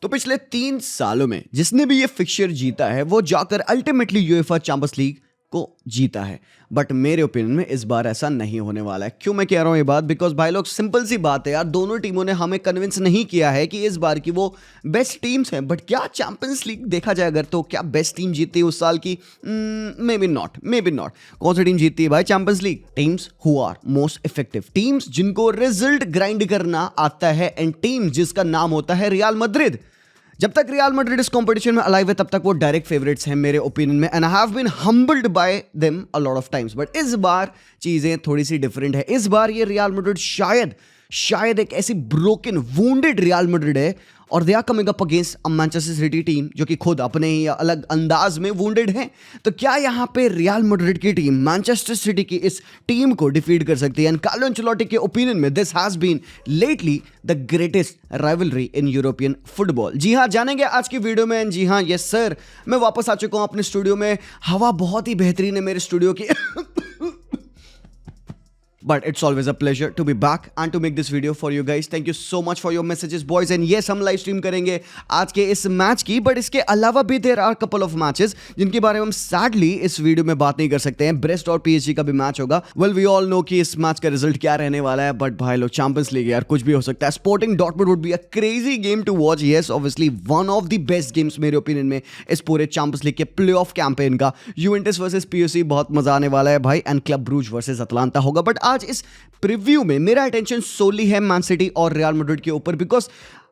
तो पिछले 3 सालों में जिसने भी ये फिक्सचर जीता है वो जाकर अल्टीमेटली यूएफए चैंपियंस लीग को जीता है। बट मेरे ओपिनियन में इस बार ऐसा नहीं होने वाला है। क्यों मैं कह रहा हूं ये बात? बिकॉज भाई लोग, सिंपल सी बात है यार, दोनों टीमों ने हमें कन्विंस नहीं किया है कि इस बार की वो बेस्ट टीम्स हैं। बट क्या चैंपियंस लीग देखा जाए अगर, तो क्या बेस्ट टीम जीतती है उस साल की? May be not. कौन सी टीम जीतती है भाई Champions League? Teams who are most effective, teams जिनको रिजल्ट ग्राइंड करना आता है, एंड टीम जिसका नाम होता है रियल मैड्रिड। जब तक रियल मैड्रिड इस कंपटीशन में अलाइव है तब तक वो डायरेक्ट फेवरेट्स हैं मेरे ओपिनियन में, and I have been humbled by them a lot of times. But इस बार चीजें थोड़ी सी डिफरेंट है। इस बार ये रियल मैड्रिड शायद एक ऐसी ब्रोकन वुंडेड रियल मैड्रिड है, और they are coming up against a Manchester City team जो कि खुद अपने ही अलग अंदाज में वुंडेड है। तो क्या यहाँ पे रियल मैड्रिड की टीम मैनचेस्टर सिटी की इस टीम को डिफीट कर सकती है? एंड कार्लो एंचेलोटी के ओपिनियन में this has been lately the greatest rivalry in European football. जी हाँ, जानेंगे आज की वीडियो में। जी हाँ, यस सर, मैं वापस आ चुका हूँ अपने स्टूडियो में। हवा बहुत ही बेहतरीन है मेरे स्टूडियो की But it's always a pleasure to be back and to make this video for you guys. Thank you so much for your messages, boys. And yes, हम लाइव स्ट्रीम करेंगे आज के इस मैच की, बट इसके अलावा भी there are couple of matches जिनके बारे में हम सैडली इस वीडियो में बात नहीं कर सकते हैं। ब्रेस्ट और पीएसजी का भी मैच होगा। वेल, वी ऑल नो कि इस मैच का रिजल्ट क्या रहने वाला है, बट भाई लोग, चैंपियंस लीग यार, कुछ भी हो सकता है। Sporting Dortmund would be a crazy game to watch. Yes, obviously one of the best games मेरे ओपिनियन में इस पूरे चैंपियंस लीग के प्लेऑफ कैंपेन का। यूवेंटस वर्सेस पीएसजी बहुत मजा आने वाला है भाई, and Club Brugge versus Atalanta होगा। बट आज इस प्रीव्यू में मेरा अटेंशन सोली है मैन सिटी और रियल मैड्रिड के ऊपर, बिकॉज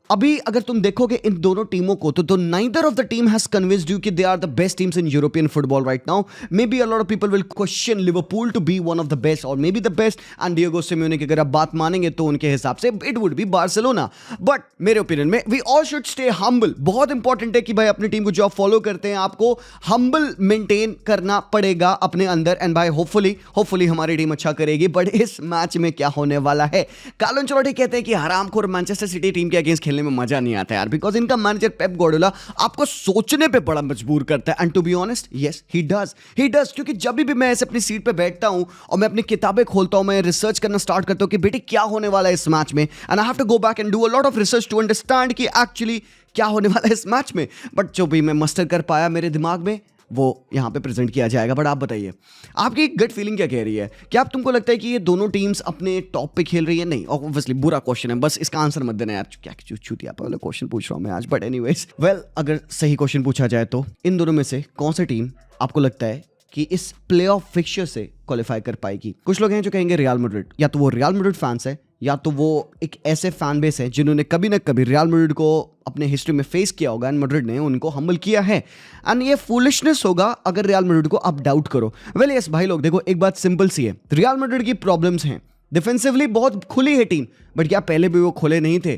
अभी अगर तुम देखोगे इन दोनों टीमों को तो neither of the team has convinced you कि they are the best teams in European football right now. Maybe a lot of people will question Liverpool to be one of the best और maybe the best, and Diego Simeone की अगर आप बात मानेंगे तो उनके हिसाब से it would be Barcelona. But मेरे ओपिनियन में we all should stay humble. बहुत इंपॉर्टेंट है कि भाई अपनी टीम को जो आप फॉलो करते हैं आपको हम्बल मेंटेन करना पड़ेगा अपने अंदर, एंड भाई होपफुली हमारी टीम अच्छा करेगी। बट इस मैच में क्या होने वाला है? कार्लो एंचेलोटी कहते हैं कि हरामखोर मैनचेस्टर सिटी टीम के अगेंस्ट खेलने में मजा नहीं आता यार, बिकॉज इनका मैनेजर पेप गार्डियोला आपको सोचने पे बड़ा मजबूर करता है। And to be honest, yes he does, क्योंकि जब भी मैं ऐसे अपनी सीट पे बैठता हूं और मैं अपनी किताबें खोलता हूं, मैं रिसर्च करना स्टार्ट करता हूं कि बेटे क्या होने वाला है इस मैच में, and I have to go back and do a lot of research to understand कि एक्चुअली क्या होने वाला है इस मैच में। बट जो भी मैं मस्टर कर पाया मेरे दिमाग में वो यहाँ पे प्रेजेंट किया जाएगा। बट आप बताइए, आपकी गट फीलिंग क्या कह रही है? क्या आप तुमको लगता है कि ये दोनों टीम्स अपने टॉप पे खेल रही है? नहीं, ऑब्वियसली बुरा क्वेश्चन है, बस इसका आंसर मत देना यार। क्या चूतिया वाला क्वेश्चन पूछ रहा हूँ मैं आज। बट एनीवेज, वेल, अगर सही क्वेश्चन पूछा जाए तो इन दोनों में से कौन सी टीम आपको लगता है कि इस प्लेऑफ फिक्सचर से क्वालिफाई कर पाएगी? कुछ लोग हैं जो कहेंगे रियल मैड्रिड, या तो वो रियल मैड्रिड फैंस है या तो वो एक ऐसे फैन बेस है जिन्होंने कभी ना कभी रियल मैड्रिड को अपने हिस्ट्री में फेस किया होगा एंड मैड्रिड ने उनको हम्बल किया है, एंड ये फूलिशनेस होगा अगर रियल मैड्रिड को आप डाउट करो। वेल यस भाई लोग, देखो एक बात सिंपल सी है, रियल मैड्रिड की प्रॉब्लम्स हैं। डिफेंसिवली बहुत खुली है टीम, बट क्या पहले भी वो खुले नहीं थे?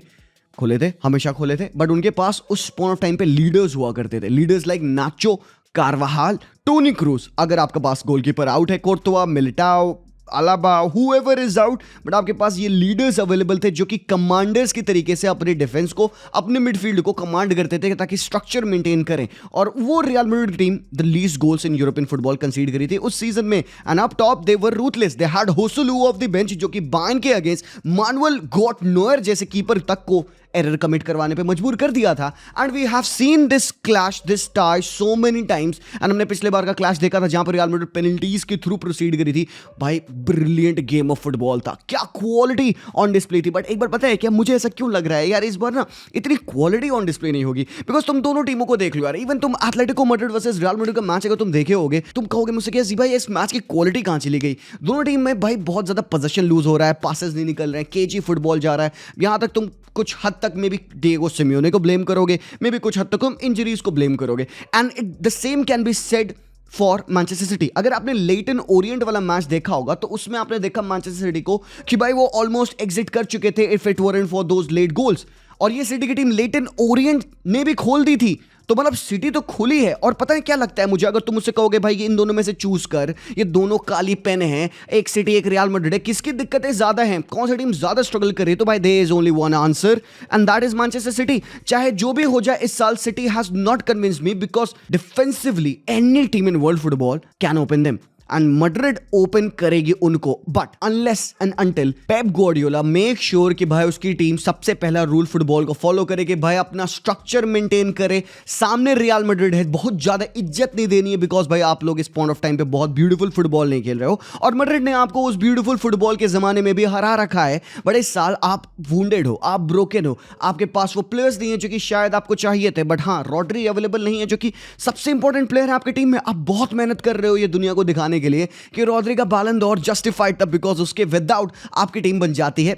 खुले थे, हमेशा खुले थे, बट उनके पास उस पॉइंट ऑफ टाइम पे लीडर्स हुआ करते थे। लीडर्स लाइक नाचो, कारवाहाल, टोनी क्रूज। अगर आपके पास गोलकीपर आउट है, कोर्तोआ, Militão, Alaba, whoever is out, but आपके पास ये लीडर्स अवेलेबल थे जो कि कमांडर्स की तरीके से अपने डिफेंस को, अपने मिडफील्ड को कमांड करते थे ताकि स्ट्रक्चर मेंटेन करें। और वो Real Madrid team the least goals in European football concede करी थी उस सीजन में, and up top they were ruthless. They had Joselu off the bench जो कि बायर्न के अगेंस्ट मानुअल गॉट नोयर जैसे कीपर तक को एरर कमिट करवाने पे मजबूर कर दिया था। And we have seen this clash, this tie so many times. And हमने पिछले बार का क्लैश देखा था जहां पर रियल मैड्रिड पेनल्टीज के थ्रू प्रोसीड करी थी। भाई ब्रिलियंट गेम ऑफ फुटबॉल था, क्या क्वालिटी ऑन डिस्प्ले थी। बट एक बार पता है क्या, मुझे ऐसा क्यों लग रहा है यार, इस बार ना इतनी क्वालिटी ऑन डिस्प्ले नहीं होगी, बिकॉज तुम दोनों टीमों को देख लो यार। इवन तुम Atletico Madrid versus real Madrid का मैच अगर तुम देखे होगे, तुम कहोगे मुझसे कि भाई इस मैच की क्वालिटी कहां चली गई? दोनों टीम में भाई बहुत ज्यादा पोजीशन लूज हो रहा है, पासेस नहीं निकल रहे हैं, केजी फुटबॉल जा रहा है। यहां तक तुम कुछ हद तक मे बी डिएगो सिमेओने को ब्लेम करोगे, मे बी कुछ हद तक तुम इंजरीज को ब्लेम करोगे, and the same can be said for Manchester city. अगर आपने लेटन ओरिएंट वाला मैच देखा होगा तो उसमें आपने देखा मैनचेस्टर सिटी को कि भाई वो ऑलमोस्ट एग्जिट कर चुके थे if it weren't for those late goals, और ये सिटी की टीम लेटन ओरिएंट ने भी खोल दी थी। तो मतलब सिटी तो खुली है। और पता है क्या लगता है मुझे, अगर तुम मुझसे कहोगे भाई इन दोनों में से चूज कर, ये दोनों काली पेन हैं, एक सिटी एक रियल मैड्रिड है, किसकी दिक्कतें ज्यादा हैं, कौन सी टीम ज्यादा स्ट्रगल कर रही है? तो भाई there is only one answer, and that is Manchester City. चाहे जो भी हो जाए इस साल, City has not convinced me, because defensively any team in world football can open them. And Madrid open करेगी उनको, but unless and until Pep Guardiola make sure कि भाई उसकी टीम सबसे पहला रूल फुटबॉल को फॉलो करे कि भाई अपना स्ट्रक्चर मेंटेन करे। सामने रियल मैड्रिड है, बहुत ज्यादा इज्जत नहीं देनी है, बिकॉज भाई आप लोग इस पॉइंट ऑफ टाइम पे बहुत ब्यूटीफुल फुटबॉल नहीं खेल रहे हो, और मैड्रिड ने आपको उस ब्यूटीफुल फुटबॉल के जमाने में भी हरा रखा है। बट इस साल आप वुंडेड हो, आप ब्रोकन हो, आपके पास वो प्लेयर्स नहीं है जो कि शायद आपको चाहिए थे। बट हाँ, रॉड्री अवेलेबल नहीं है जो कि सबसे इंपॉर्टेंट प्लेयर है आपकी टीम में। आप बहुत मेहनत कर रहे हो ये दुनिया को दिखाने के लिए कि रॉड्री का बैलन d'Or जस्टिफाइड था, बिकॉज उसके विदाउट आपकी टीम बन जाती है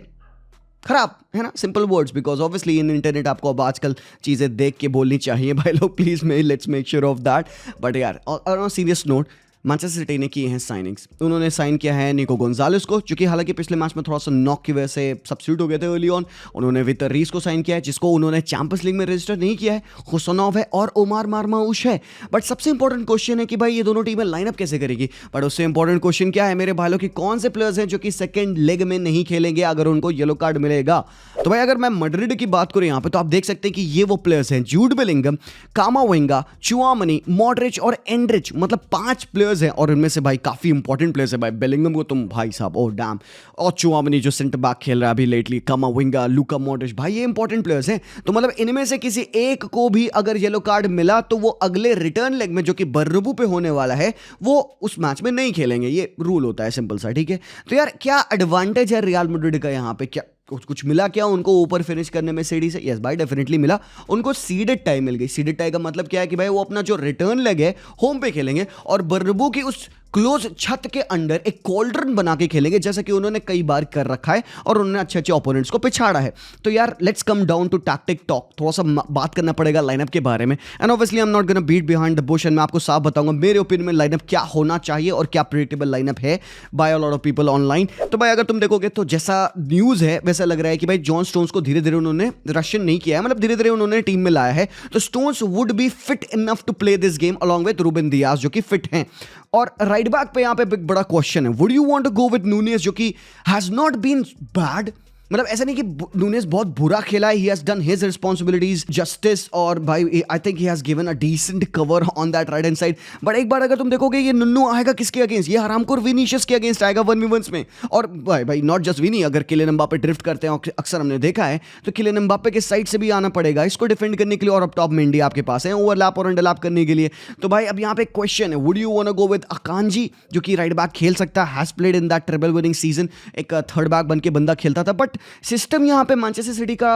खराब, है ना, simple words. Because obviously in internet आपको अब आजकल चीज़ें देख के बोलनी चाहिए भाई लोग, please let's make sure of that. But यार on serious note, Manchester City ने किए हैं साइनिंग्स। उन्होंने साइन किया है निको गोंजालेस को, जो कि हालांकि पिछले मैच में थोड़ा सा नॉक की वजह से सब्स्टिट्यूट हो गए थे अर्ली ऑन। उन्होंने विक्टर रीस को साइन किया है, जिसको उन्होंने चैंपियंस लीग में रजिस्टर नहीं किया है। हुसैनोव है और ओमार मार्माउश है। बट सबसे इंपॉर्टेंट क्वेश्चन है कि भाई ये दोनों टीमें लाइनअप कैसे करेगी। बट उससे इंपॉर्टेंट क्वेश्चन क्या है मेरे भाइयों की, कौन से प्लेयर्स हैं जो कि सेकंड लेग में नहीं खेलेंगे अगर उनको येलो कार्ड मिलेगा। तो भाई अगर मैं मैड्रिड की बात करूं यहाँ पे, तो आप देख सकते हैं कि ये वो प्लेयर्स हैं, जूड बेलिंगम, कामाविंगा, चुआमनी, मॉड्रिच और एंड्रिच, मतलब 5 प्लेयर्स हैं। और इनमें से भाई काफी इंपॉर्टेंट प्लेयर्स है भाई। बेलिंगम को तुम भाई साहब ओ डैम, और चुआमनी जो सेंटर बैक खेल रहा है अभी लेटली, कामाविंगा, लूका मॉड्रिच, भाई ये इंपॉर्टेंट प्लेयर्स हैं। तो मतलब इनमें से किसी एक को भी अगर येलो कार्ड मिला तो वो अगले रिटर्न लेग में जो कि बर्नबू पे होने वाला है वो उस मैच में नहीं खेलेंगे। ये रूल होता है सिंपल सा, ठीक है। तो यार क्या एडवांटेज है रियल मैड्रिड का यहाँ पे, क्या कुछ मिला क्या उनको ऊपर फिनिश करने में सीडी से? यस भाई डेफिनेटली मिला उनको। सीडेड टाइम मिल गई। सीडेड टाइम का मतलब क्या है कि भाई वो अपना जो रिटर्न लेग है होम पे खेलेंगे और बर्नबू की उस क्लोज छत के अंदर एक कॉल्ड्रन बना के खेलेंगे, जैसा कि उन्होंने कई बार कर रखा है और उन्होंने अच्छे अच्छे ओपोनेंट्स को पिछाड़ा है। तो यार let's come down to tactic talk, थोड़ा सा बात करना पड़ेगा लाइनअप के बारे में। And obviously I am not gonna beat behind the bush, and मैं आपको साफ बताऊंगा मेरे ओपिनियन में लाइनअप क्या होना चाहिए और क्या प्रेडिक्टेबल लाइनअप है by a lot of people online. तो भाई अगर तुम देखोगे तो जैसा न्यूज है वैसा लग रहा है कि भाई जॉन स्टोन्स को धीरे धीरे उन्होंने रशियन नहीं किया है, मतलब धीरे धीरे उन्होंने टीम में लाया है। तो Stones would be fit enough to play this game along with Ruben Dias जो कि फिट हैं। और राइट बैक पे यहाँ पे बड़ा क्वेश्चन है, would you want to go with Nunes जो कि हैज नॉट बीन बैड, मतलब ऐसा नहीं कि नूनेस बहुत बुरा खेला है, he has done his responsibilities justice, और भाई I think he has given a decent cover on that right hand side. But एक बार अगर तुम देखोगे ये नुन्नू आएगा किसके अगेंस्ट, ये हरामखोर विनीशियस के अगेंस्ट आएगा 1v1 में। और भाई नॉट जस्ट विनी, अगर किलियन एम्बापे ड्रिफ्ट करते हैं अक्सर हमने देखा है, तो किलियन एम्बापे के साइड से भी आना पड़ेगा इसको डिफेंड करने के लिए, और अब टॉप मेंडी आपके पास है ओवरलैप और अंडरलैप करने के लिए। तो भाई अब यहाँ पे क्वेश्चन है, would you want to go with Akanji जो कि राइट बैक खेल सकता है, has played in that triple winning season, एक थर्ड बैक बन के बंदा खेलता था। बट सिस्टम यहाँ पे मैनचेस्टर सिटी का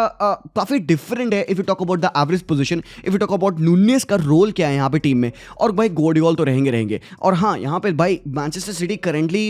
काफी डिफरेंट है if you talk about the average position, if you talk about Nunes का रोल क्या है यहाँ पे टीम में। और भाई गॉर्डियोल तो रहेंगे। और हाँ यहाँ पे भाई मैनचेस्टर सिटी करेंटली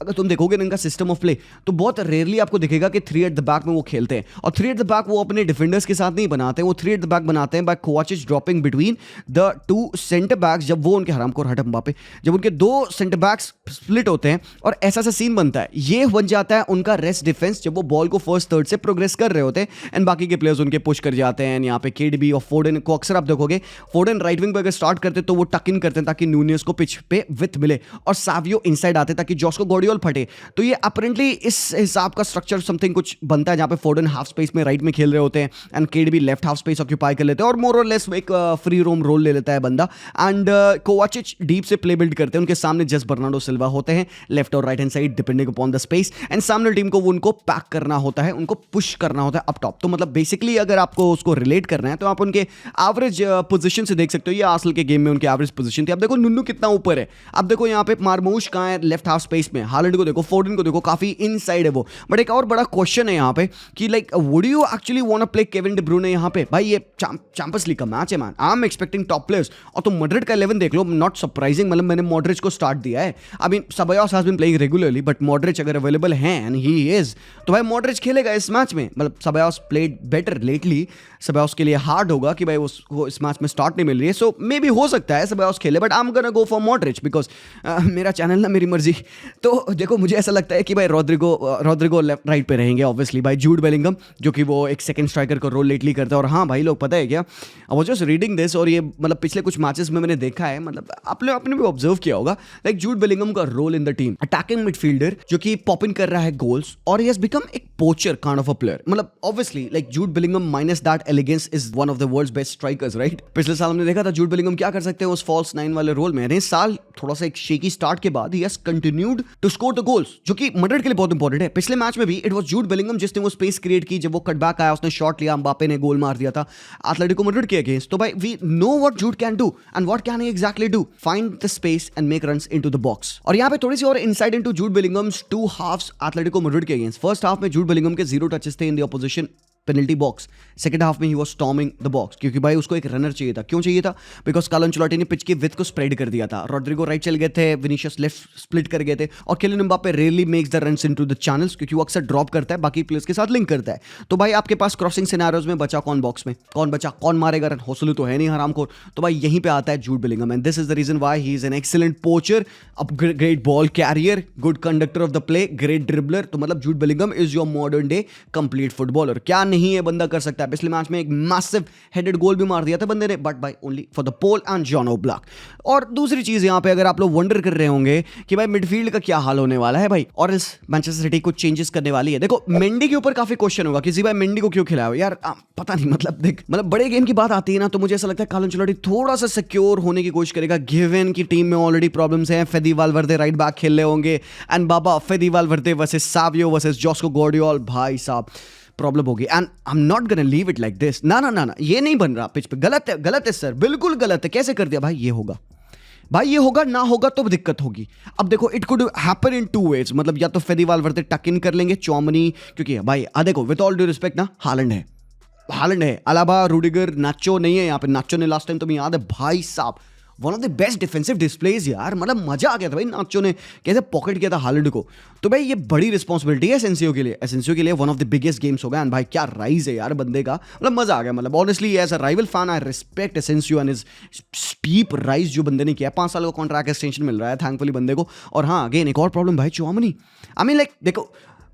अगर तुम देखोगे इनका सिस्टम ऑफ प्ले तो बहुत रेयरली आपको दिखेगा कि 3 एट द बैक में वो खेलते हैं, और 3 एट द बैक वो अपने डिफेंडर्स के साथ नहीं बनाते हैं, वो 3 एट द बैक बनाते हैं by Kovacic dropping between the 2 centre backs. जब वो उनके हरामखोर हटम एम्बापे, जब उनके 2 सेंटर बैक्स स्प्लिट होते हैं और ऐसा सा सीन बनता है, ये बन जाता है उनका रेस्ट डिफेंस जब वो बॉल को फर्स्ट थर्ड से प्रोग्रेस कर रहे होते हैं, एंड बाकी के प्लेयर्स उनके पुश कर जाते हैं। यहाँ पे केडीबी और फोर्डन को अक्सर आप देखोगे, फोर्डन राइट विंग पर अगर स्टार्ट करते तो वो टक इन करते हैं ताकि नूनेस को पिच पे विथ मिले, और सावियो इनसाइड आते ताकि जॉस्को गॉर्डियोल फटे। तो ये अपरेंटली इस हिसाब का स्ट्रक्चर समथिंग कुछ बनता है जहां पे फोर्डन हाफ स्पेस में राइट में खेल रहे होते हैं and KDB left half space occupy कर लेते हैं, और मोर और लेस एक फ्री रोम रोल ले लेता है बंदा, एंड कोवाचिच डीप से प्ले बिल्ड करते हैं। उनके सामने जस्ट बर्नार्डो सिल्वा होते हैं लेफ्ट और right hand side depending upon the space, and सामने टीम को वो उनको पैक करना होता है, उनको पुश करना होता है अप टॉप। तो मतलब बेसिकली अगर आपको उसको रिलेट करना है तो आप उनके एवरेज पोजीशन से देख सकते हो। ये आर्सेनल के गेम में उनके एवरेज पोजीशन थी। अब देखो नुन्नू कितना ऊपर है, अब देखो यहाँ पे मार्मूश कहाँ है लेफ्ट हाफ स्पेस में, हालैंड को देखो, फोर्डन को देखो, काफी इनसाइड है वो। बट एक और बड़ा क्वेश्चन है यहाँ पे कि like would you actually want to play Kevin De Bruyne यहाँ पे? भाई ये चैंपियंस लीग का मैच है man, I am expecting top players. और तुम मैड्रिड का 11 देख लो, नॉट सरप्राइजिंग, मतलब मैंने मॉड्रिच को स्टार्ट दिया है। I mean Ceballos has been playing regularly, but Modric अगर अवेलेबल है एंड ही इज, तो भाई मॉड्रिच खेलेगा इस मैच में। मतलब Ceballos played better lately, Ceballos के लिए हार्ड होगा कि भाई उसको इस मैच में स्टार्ट नहीं मिल रही है, सो मे बी हो सकता है सेबायोस खेले, but I am gonna go for Modric because मेरा चैनल ना मेरी मर्जी। तो देखो मुझे ऐसा लगता है कि भाई रॉड्रिगो लेफ्ट राइट पे रहेंगे ऑब्वियसली, भाई जूड बेलिंगम जो कि वो एक सेकंड स्ट्राइकर का रोल लेटली करता है। और हाँ भाई लोग पता है क्या, I was just reading this, और ये मतलब पिछले कुछ मैचेस में मैंने देखा है, मतलब आपने भी ऑब्जर्व किया होगा, लाइक जूड बेलिंगम का role in the team, attacking midfielder जो कि पॉप इन कर रहा है गोल्स, और ही हैज बिकम एक poacher kind of a player. मतलब obviously like Jude Bellingham minus that elegance is one of the world's best strikers, right. पिछले साल हमने देखा था जूड बेलिंगम क्या कर सकते हैं उस फॉल्स 9 वाले रोल में. इस साल थोड़ा सा एक शेकी स्टार्ट के बाद he has continued to score the goals, जो कि मैड्रिड के लिए बहुत इंपॉर्टेंट है. पिछले मैच में भी इट वाज जूड बेलिंगम जिसने वो स्पेस क्रिएट की, जब वो कटबैक आया उसने शॉट लिया, एम्बापे ने गोल मार दिया था एटलेटिको मैड्रिड के अगेंस्ट. तो भाई we know what Jude can do and what can he exactly do, find the space and make runs into the box. और यहां पे थोड़ी सी और inside into Jude Bellingham's two halves Atletico Madrid के अगेंस्ट. फर्स्ट हाफ में Jude Bellingham के 0 touches थे in the opposition penalty box. Second half में he was storming the box, क्योंकि भाई उसको एक रनर चाहिए था. क्यों चाहिए था? बिकॉज कार्लो अंचेलोटी ने पिच की विड्थ को स्प्रेड कर दिया था. रोड्रिगो राइट चल गए थे, विनीशियस लेफ्ट स्प्लिट कर गए थे, और Kylian Mbappe rarely makes the runs into the channels, क्योंकि वो अक्सर ड्रॉप करता है, बाकी प्लेयर्स के साथ लिंक करता है. तो भाई आपके पास क्रॉसिंग सिनेरियोज में बचा कौन? बॉक्स में कौन बचा? कौन मारेगा रन? होसलू तो है नहीं हरामखोर. तो भाई यहीं पे आता है Jude Bellingham, and this is the reason why he is an excellent poacher, a great ball carrier, good conductor of the play, great dribbler. तो मतलब Jude Bellingham is your modern day complete footballer. क्या नहीं है बंदा कर सकता है. पिछले मैच में एक मैसिव हेडेड गोल भी मार दिया था बंदे ने, but by only for the pole and Jan Oblak. और दूसरी चीज यहां पे अगर आप लोग वंडर कर रहे होंगे कि भाई मिडफील्ड का क्या हाल होने वाला है भाई, और इस मैनचेस्टर सिटी कुछ चेंजेस करने वाली है. देखो मेंडी के ऊपर काफी क्वेश्चन होगा कि भाई मेंडी को क्यों खिलाया यार, पता नहीं. मतलब देख, मतलब बड़े गेम की बात आती है ना, तो मुझे ऐसा लगता है कार्लो अंचेलोटी थोड़ा सा सिक्योर होने की कोशिश करेगा, गिवन की टीम में ऑलरेडी प्रॉब्लम्स हैं. फेदी वालवर्दे राइट बैक खेल रहे होंगे, एंड बाबा Fede Valverde versus Savio versus Josko Gvardiol, भाई साहब प्रॉब्लम होगी. And I am not gonna leave it like this. ना ना ना ना, ये नहीं बन रहा पिच पे. गलत है सर, बिल्कुल गलत है. कैसे कर दिया भाई? ये होगा भाई, ये होगा, ना होगा तो दिक्कत होगी. अब देखो it could happen in 2 ways. मतलब या तो फेदी वालवर्दे टक इन कर लेंगे, चौमनी, क्योंकि भाई देखो विद ऑल ड्यू रिस्पेक्ट ना, हालैंड है, अलावा रूडिगर, नाचो नहीं है यहाँ पे. नाचो ने लास्ट टाइम तुम्हें याद है भाई साहब, one of the best defensive displays यार. मतलब मजा आ गया था भाई नाचो ने कैसे पॉकेट किया था हालैंड को. तो भाई ये बड़ी रिस्पॉन्सिबिलिटी है एसेंसियो के लिए one of the biggest games होगा. एंड भाई क्या राइज है यार बंदे का, मतलब मजा आ गया. मतलब honestly as a rival fan I respect Asensio and his steep rise जो बंदे ने किया. 5 साल का कॉन्ट्रैक्ट एक्सटेंशन मिल रहा है थैंकफुली बंदे को. और हाँ अगेन एक और प्रॉब्लम भाई, चौमनी. आई मीन लाइक देखो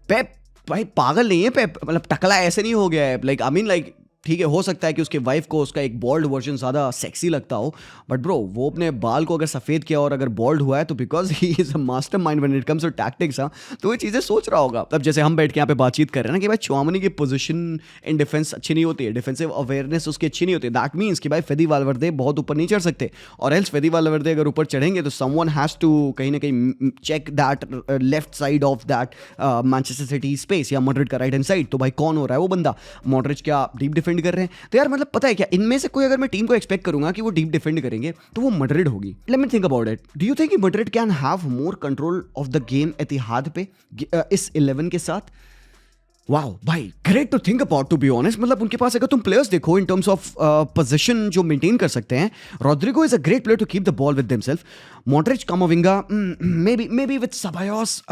पेप भाई पागल नहीं है पेप, मतलब टकला ऐसे नहीं हो गया है. लाइक आई मीन लाइक ठीक है, हो सकता है कि उसके वाइफ को उसका एक बॉल्ड वर्जन ज़्यादा सेक्सी लगता हो, बट ब्रो वो अपने बाल को अगर सफ़ेद किया और अगर बॉल्ड हुआ है तो because he is a master mind when it comes to tactics. हाँ, तो ये चीज़ें सोच रहा होगा. अब जैसे हम बैठ के यहाँ पे बातचीत कर रहे हैं ना कि भाई चौमनी की पोजीशन इन डिफेंस अच्छी नहीं होती है, डिफेंसिव अवेयरनेस उसकी अच्छी नहीं होती. दैट मीन्स कि भाई फेदी वालवर्दे बहुत ऊपर नहीं चढ़ सकते, और एल्स फेदी वालवर्दे अगर ऊपर चढ़ेंगे तो समवन हैज़ टू कहीं ना कहीं check that left side of that Manchester City space या मैड्रिड का राइट हैंड साइड. तो भाई कौन हो रहा है वो बंदा? मॉड्रिच क्या डीप डिफेंड कर रहे हैं? तो यार मतलब पता है क्या, इनमें से कोई अगर मैं टीम को एक्सपेक्ट करूंगा कि वो डीप डिफेंड करेंगे तो वो मैड्रिड होगी. Let me think about it. Do you think Madrid can have more control of the game Etihad पे इस 11 के साथ? वाओ भाई, great to think about to be honest. मतलब उनके पास अगर तुम प्लेयर्स देखो इन टर्म्स ऑफ पोजीशन जो मेंटेन कर सकते हैं, Rodrygo is a great player to keep the ball with themselves. Modric, Camavinga, maybe with Ceballos,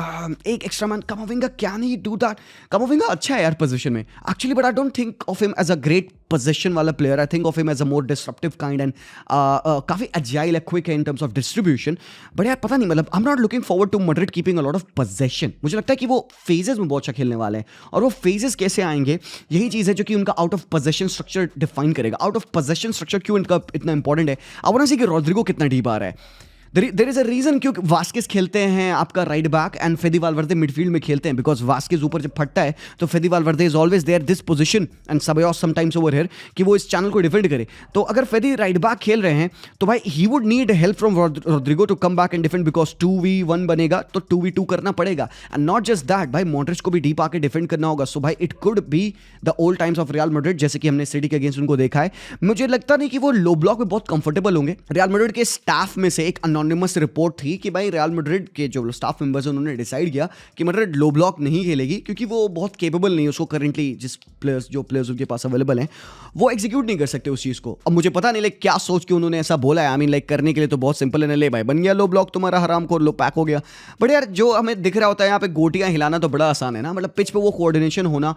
एक extra man. Camavinga can he do that? Camavinga अच्छा है यार position में actually, but I don't think of him as a great position वाला player. I think of him as a more disruptive kind and काफी agile है, quick है in terms of distribution. But यार पता नहीं, मतलब I am not looking forward to Madrid keeping a lot of position. मुझे लगता है कि वो फेजेस में बहुत अच्छा खेलने वाले हैं, और वो फेजेस कैसे आएंगे यही चीज है जो कि उनका out of position structure define करेगा. आउट ऑफ पोजीशन स्ट्रक्चर क्यों इनका इतना इंपॉर्टेंट है? आई वांट टू सी कि रोड्रिगो कितना डीप आ रहा है. देयर इज अ रीजन क्योंकि वास्केस खेलते हैं आपका right back and Phedi वालवर्दे midfield में खेलते हैं, बिकॉज वास्केस ऊपर जब फटता है तो Fede Valverde is always there this position and Ceballos sometimes over here कि वो इस चैनल को डिफेंड करे. तो अगर फेदी राइट बैक खेल रहे हैं तो भाई he would need help from Rodrygo to come back and defend, because 2v1 बनेगा तो 2v2 करना पड़ेगा. एंड नॉट जस्ट दैट, भाई मॉड्रिच को भी डीप आके डिफेंड करना होगा. सो भाई it could be the old times of Real Madrid, जैसे कि हमने सिटी के अगेंस्ट उनको देखा है. मुझे लगता नहीं कि वो लो ब्लॉक में बहुत कंफर्टेबल होंगे. रियल मैड्रिड के स्टाफ में से एक अनोनिमस रिपोर्ट थी कि भाई रियल मैड्रिड के जो स्टाफ मेंबर्स हैं उन्होंने डिसाइड किया कि मैड्रिड लो ब्लॉक नहीं खेलेगी, क्योंकि वो बहुत केपेबल नहीं है. उसको करंटली जो प्लेयर्स उनके पास अवेलेबल हैं वो एग्जीक्यूट नहीं कर सकते उस चीज़ को. अब मुझे पता नहीं लाइक क्या सोच के उन्होंने ऐसा बोला है. आई मीन लाइक करने के लिए तो बहुत सिंपल है ना, ले भाई बन गया लो ब्लॉक तुम्हारा, हराम को लो पैक हो गया. बट यार जो हमें दिख रहा होता है यहाँ पे गोटियां हिलाना तो बड़ा आसान है ना. मतलब पिच पे वो कोऑर्डिनेशन होना,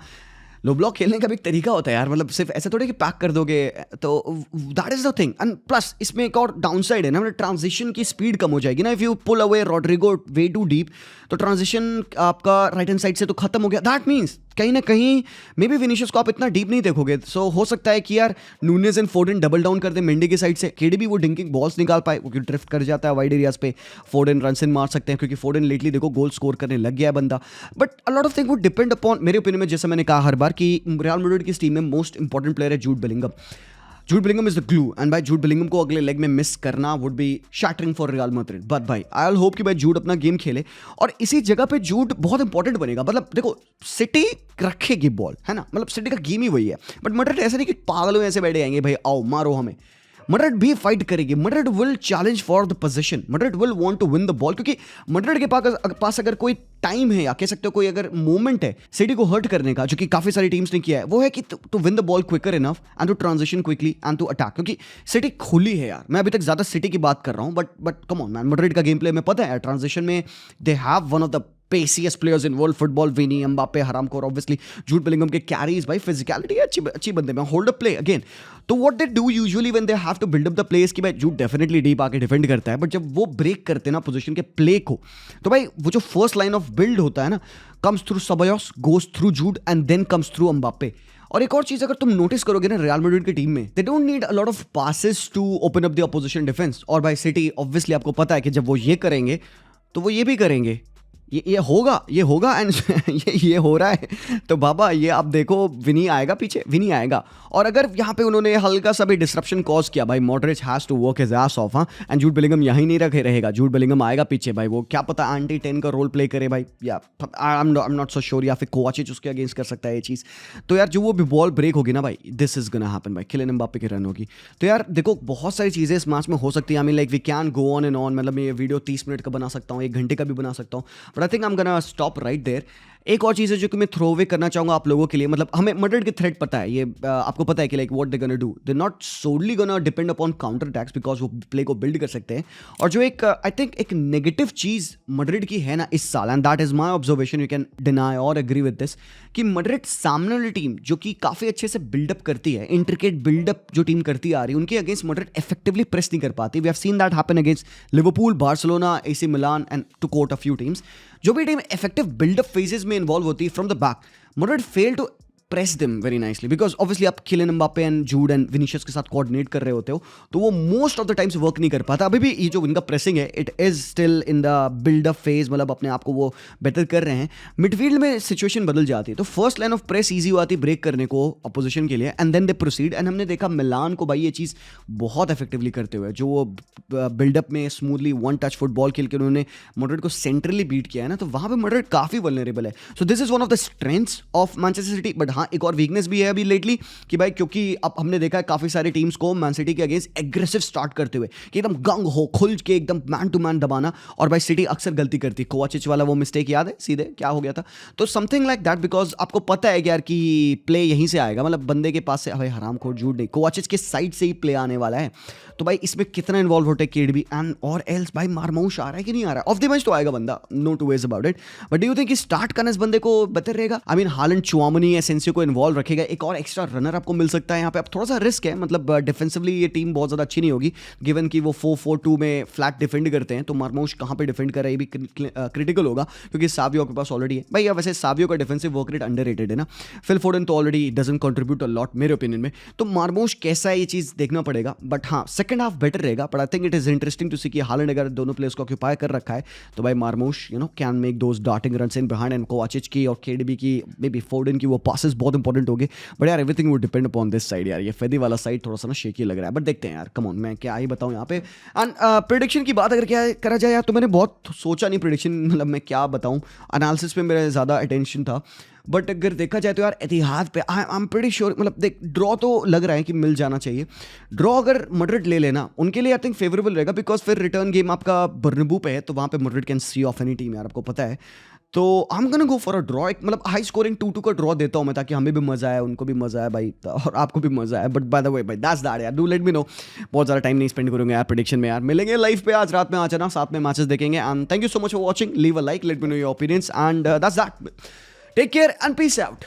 लो ब्लॉक खेलने का भी एक तरीका होता है यार. मतलब सिर्फ ऐसे थोड़े कि पैक कर दोगे, तो that is the thing. And plus इसमें एक और डाउन साइड है ना, मतलब ट्रांजिशन की स्पीड कम हो जाएगी ना. If you pull away Rodrygo way too deep तो ट्रांजिशन आपका राइट हैंड साइड से तो खत्म हो गया. दैट मीन्स कहीं ना कहीं मे बी विनीशियस को आप इतना डीप नहीं देखोगे, सो हो सकता है कि यार नूनेज एंड फोर्डन डबल डाउन कर दे मेंडी की साइड से, केडीबी वो डिंकिंग बॉल्स निकाल पाए क्योंकि ड्रिफ्ट कर जाता है वाइड एरियाज पे, फोर्डन रन इन मार सकते हैं क्योंकि फोर्डन लेटली देखो गोल स्कोर करने लग गया है बंदा। But a lot of thing would depend upon, मेरे ओपिनियन में जैसे मैंने कहा हर बार कि रियल मैड्रिड की टीम में मोस्ट इंपॉर्टेंट प्लेयर है Jude Bellingham. जूड Bellingham is the glue, and भाई जूड बेलिंगम को अगले लेग में मिस करना would be shattering for real Madrid. But भाई आई विल होप कि भाई जूड अपना गेम खेले और इसी जगह पे जूड बहुत इंपॉर्टेंट बनेगा। मतलब देखो सिटी रखेगी बॉल, है ना, मतलब सिटी का गेम ही वही है, बट मैड्रिड ऐसे नहीं कि पागलों ऐसे बैठे आएंगे भाई आओ मारो हमें। मैड्रिड भी फाइट करेगी, Madrid will challenge for the position, Madrid will want to win the ball, क्योंकि मैड्रिड के पास अगर कोई टाइम है या कह सकते हो कोई अगर मोमेंट है सिटी को हर्ट करने का, जो कि काफी सारी टीम्स ने किया है, वो है कि to win the ball quicker enough and to transition quickly and to attack, क्योंकि सिटी खुली है यार। मैं अभी तक ज्यादा सिटी की बात कर रहा हूं, but come on man, Madrid का गेम प्ले में पता है ट्रांजिशन में they have one of the paciest players in world football, Vini, Mbappe, हरामखोर, ऑब्वियसली जूड बेलिंगम के कैरीज भाई, फिजिकलिटी अच्छी बंदे में, होल्ड अप प्ले अगेन। तो what they do usually when they have to build up the plays कि भाई Jude definitely deep आके डिफेंड करता है, बट जब वो ब्रेक करते हैं ना पोजीशन के प्ले को, तो भाई वो जो फर्स्ट लाइन ऑफ बिल्ड होता है ना, comes through Ceballos, goes through Jude and then comes through Mbappe. और एक और चीज अगर तुम नोटिस करोगे ना रियल मैड्रिड की टीम में, they don't need a lot of passes to open up the opposition defence. और भाई सिटी ऑब्वियसली आपको पता है कि जब वो ये करेंगे तो वो ये भी करेंगे, ये होगा एंड ये हो रहा है। तो बाबा ये आप देखो विनी आएगा पीछे, विनी आएगा, और अगर यहाँ पे उन्होंने हल्का सा भी डिस्ट्रप्शन कॉज किया भाई, Modric has to work his ass off, and Jude Bellingham यहीं नहीं रहेगा, जूड बेलिंगम आएगा पीछे भाई, वो क्या पता एंटी 10 का रोल प्ले करे भाई, या आई एम नॉट सो श्योर, या फिर कोवाचिच उसके अगेंस्ट कर सकता है ये चीज़। तो यार जो वो भी बॉल ब्रेक होगी ना भाई, दिस इज गोना हैपन भाई, किलियन एम्बापे की रन होगी। तो यार देखो बहुत सारी चीज़ें इस मैच में हो सकती है, I mean like we can go on and on, मतलब मैं ये वीडियो 30 मिनट का बना सकता हूँ, 1 घंटे का भी बना सकता हूँ, but I think I am gonna stop right there. एक और चीज़ है जो कि मैं थ्रो अवे करना चाहूंगा आप लोगों के लिए, मतलब हमें मैड्रिड की थ्रेट पता है, ये आपको पता है कि like what they gonna do, they not solely gonna depend upon counter attacks, because वो प्ले को बिल्ड कर सकते हैं। और जो एक आई थिंक एक नेगेटिव चीज़ मैड्रिड की है ना इस साल, and that is my observation, you can deny और एग्री विद दिस, कि मैड्रिड सामने वाली टीम जो कि काफ़ी अच्छे से बिल्डअप करती है, इंट्रिकेट बिल्डअप जो टीम करती आ रही है, उनके अगेंस्ट मैड्रिड इफेक्टिवली प्रेस नहीं कर पाती। We have seen that happen against Liverpool, Barcelona, AC Milan and to quote a few teams. जो भी टीम इफेक्टिव बिल्डअप फेजेस में इन्वॉल्व होती है from the back, Madrid fail to press them very nicely, because obviously आप Kylian Mbappe and Jude and Vinicius के साथ coordinate कर रहे होते हो, तो वो most of the times work नहीं कर पाता। अभी भी ये जो इनका प्रेसिंग है it is still in the buildup phase, मतलब अपने आप को वो बेटर कर रहे हैं। मिडफील्ड में सिचुएशन बदल जाती है, तो first line of press easy आती है ब्रेक करने को अपोजिशन के लिए, and then they proceed. And हमने देखा मिलान को भाई ये चीज़ बहुत इफेक्टिवली करते हुए, जो वो बिल्डअप में स्मूथली वन टच फुटबॉल खेल के उन्होंने मैड्रिड को सेंट्रली बीट किया है ना, तो वहाँ पे मैड्रिड काफ़ी वल्नरेबल है। So this is one of the strengths of Manchester city. But हाँ एक और वीकनेस भी है अभी लेटली कि भाई, क्योंकि अब हमने देखा है काफी सारी टीम्स को मैन सिटी के अगेंस्ट एग्रेसिव स्टार्ट करते हुए कि एकदम गंग हो खुल के एकदम मैन टू मैन दबाना, और भाई सिटी अक्सर गलती करती। कोवाचिच वाला वो मिस्टेक याद है सीधे क्या हो गया था, तो समथिंग लाइक दैट, बिकॉज आपको पता है यार कि प्ले यहीं से आएगा, मतलब बंदे के पास से भाई हरामखोर झूठ नहीं, कोवाचिच के साइड से ही प्ले आने वाला है। तो भाई इसमें कितना इन्वॉल्व होता है केडीबी एंड और एल्स, भाई मारमौश आ रहा है कि नहीं आ रहा है, ऑफ द बेंच तो आएगा बंदा, no two ways about it. But do you think कि स्टार्ट करने इस बंदे को बेहतर रहेगा? आई मीन हालैंड, चुआमनी, एसेंसियो को इन्वॉल्व रखेगा, एक और एक्स्ट्रा रनर आपको मिल सकता है यहाँ पे। अब थोड़ा सा रिस्क है, मतलब डिफेंसिवली ये टीम बहुत ज़्यादा अच्छी नहीं होगी, गिवन कि वो 4-4-2 में फ्लैट डिफेंड करते हैं, तो मारमौश कहाँ पे डिफेंड कर रहा है ये भी क्रिटिकल होगा, क्योंकि सावियो के पास ऑलरेडी है भाई। वैसे सावियो का डिफेंसिव वर्क रेट अंडररेटेड है ना, फिल फोडन तो already doesn't contribute a lot मेरे ओपिनियन में, तो मारमौश कैसा है ये चीज़ देखना पड़ेगा। बट हाँ सेकंड हाफ बेटर रहेगा, but I think it is interesting to see कि हालैंड अगर दोनों प्लेयर्स को ऑक्यूपाई कर रखा है, तो भाई Marmoush can make those darting runs in behind, and Kovacic की और केडीबी की, मे बी फोर्डन की वो पासेस बहुत इंपॉर्टेंट होंगे। बट यार everything would depend upon this side यार, ये फेदी वाला साइड थोड़ा सा ना शेकी लग रहा है, बट देखते हैं यार, कम ऑन, मैं क्या ही बताऊं यहाँ पे। एंड प्रेडिक्शन की बात अगर क्या करा जाए यार, तो मैंने बहुत सोचा नहीं प्रेडिक्शन, मतलब मैं क्या बताऊं, एनालिसिस पे मेरा ज़्यादा अटेंशन था। बट अगर देखा जाए तो यार एतिहाद पे आई एम प्रीटी श्योर, मतलब देख ड्रॉ तो लग रहा है कि मिल जाना चाहिए। ड्रॉ अगर मैड्रिड ले लेना उनके लिए आई थिंक फेवरेबल रहेगा, बिकॉज फिर रिटर्न गेम आपका बर्नबू पे है, तो वहाँ पे Madrid can see of any team यार, आपको पता है। तो आई am gonna go for a draw, एक मतलब हाई स्कोरिंग 2-2 का ड्रॉ देता हूँ मैं, ताकि हमें भी मजा आए, उनको भी मजा आए भाई, और आपको भी मजा आए। बट बाय द वे भाई दैट्स दैट यार, डू लेट मी नो। बहुत ज़्यादा टाइम नहीं स्पेंड करूँगा यार प्रेडिक्शन में यार, मिलेंगे लाइव पे आज रात में, आ जाना, साथ में मैचेस देखेंगे। And thank you so much for watching, leave a like, let me know your opinions, and that's that. Take care and peace out.